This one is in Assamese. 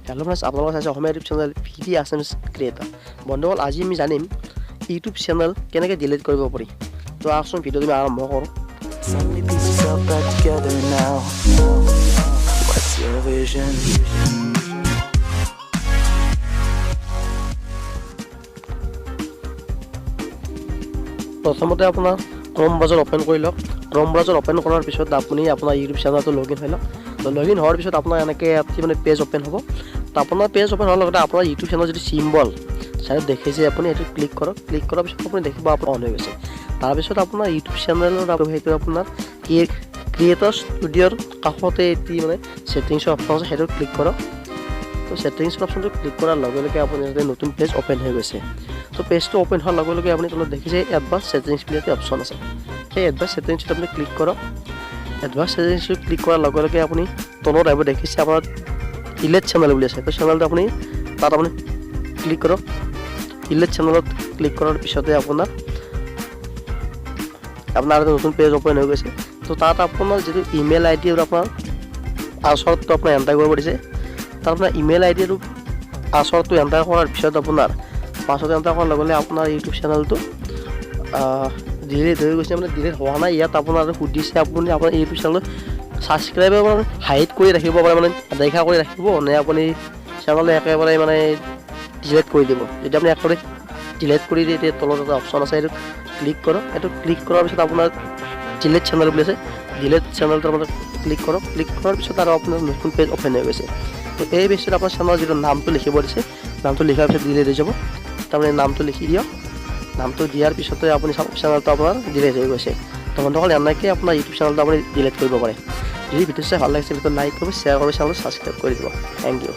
হেল্ল' ফ্ৰেণ্ডছ, আপোনালোকে চাইছে অসমীয়া ইউটিউব চেনেল ভিডি আছামিজ ক্ৰিয়েটৰ। বন্ধুসকল, আজি আমি জানিম ইউটিউব চেনেল কেনেকৈ ডিলিট কৰিব পাৰি। তো আহকচোন ভিডিঅ'টো আমি আৰম্ভ কৰোঁ। প্ৰথমতে আপোনাৰ ক্ৰম ব্ৰাউজাৰ অ'পেন কৰি লওক। ক্ৰম ব্ৰাউজাৰ অ'পেন কৰাৰ পিছত আপুনি আপোনাৰ ইউটিউব চেনেলটো লগ ইন হৈ লওক। তো লগ ইন হোৱাৰ পিছত আপোনাৰ এনেকৈ মানে পেজ অ'পেন হ'ব। তো আপোনাৰ পেজ অ'পেন হোৱাৰ লগতে আপোনাৰ ইউটিউব চেনেলৰ যিটো চিম্বল চাইডত দেখিছে আপুনি সেইটো ক্লিক কৰক। ক্লিক কৰাৰ পিছত আপুনি দেখিব আপোনাৰ অন হৈ গৈছে। তাৰপিছত আপোনাৰ ইউটিউব চেনেলৰ সেইটো আপোনাৰ ক্ৰিয়েটৰ ষ্টুডিঅ'ৰ কাষতে এটি মানে ছেটিংছৰ অপশ্যন আছে, সেইটো ক্লিক কৰক। তো ছেটিংছৰ অপশ্যনটো ক্লিক কৰাৰ লগে লগে আপুনি যাতে নতুন পেজ অ'পেন হৈ গৈছে। তো পেজটো অ'পেন হোৱাৰ লগে লগে আপুনি তলত দেখিছে এডভান্স ছেটিংছ বুলি এটা অপশ্যন আছে। সেই এডভান্স ছেটিংছটো আপুনি ক্লিক কৰক। এডভান্স ছেটিংছটো ক্লিক কৰাৰ লগে লগে আপুনি তলত আহিব দেখিছে আপোনাৰ ডিলিট চেনেল বুলি আছে। তো চেনেলটো আপুনি তাত আপুনি ক্লিক কৰক। ডিলিট চেনেলত ক্লিক কৰাৰ পিছতে আপোনাৰ এটা নতুন পেজ অ'পেন হৈ গৈছে। তো তাত আপোনাৰ যিটো ইমেইল আই ডি আপোনাৰ পাছৱৰ্ডটো আপোনাৰ এণ্টাৰ কৰিব দিছে। তাত আপোনাৰ ইমেইল আই ডি আৰু পাছৱৰ্ডটো এণ্টাৰ কৰাৰ পিছত আপোনাৰ পাছৱৰ্ড এণ্টাৰ কৰাৰ লগে লগে আপোনাৰ ইউটিউব চেনেলটো ডিলিট হৈ গৈছে, মানে ডিলিট হোৱা নাই। ইয়াত আপোনাৰ সুধিছে আপুনি আপোনাৰ ইউটিউব চেনেল ছাবস্ক্ৰাইবাৰ মানে হাইড কৰি ৰাখিব পাৰে, মানে দেখা কৰি ৰাখিব নে আপুনি চেনেল একেবাৰে মানে ডিলিট কৰি দিব। যদি আপুনি একেবাৰে ডিলিট কৰি দিয়ে তেতিয়া তলত এটা অপশ্যন আছে, এইটো ক্লিক কৰক। এইটো ক্লিক কৰাৰ পিছত আপোনাৰ ডিলিট চেনেল বুলি আছে, ডিলিট চেনেলটো আপোনাৰ ক্লিক কৰক। ক্লিক কৰাৰ পিছত আৰু আপোনাৰ নতুন পেজ অ'পেন হৈ গৈছে। তো এই পেজটোত আপোনাৰ চেনেলৰ যিটো নামটো লিখিব দিছে, নামটো লিখাৰ পিছত ডিলিট হৈ যাব। তাৰমানে নামটো লিখি দিয়ক। নামটো দিয়াৰ পিছতে আপুনি চেনেলটো আপোনাৰ ডিলিট হৈ গৈছে। তো বন্ধুসকল, এনেকৈ আপোনাৰ ইউটিউব চেনেলটো আপুনি ডিলিট কৰিব পাৰে। যদি ভিডিঅ' চাই ভাল লাগিছে, লাইক কৰিব, শ্বেয়াৰ কৰিব, চেনেলটো ছাবস্ক্ৰাইব কৰি দিব। Thank U.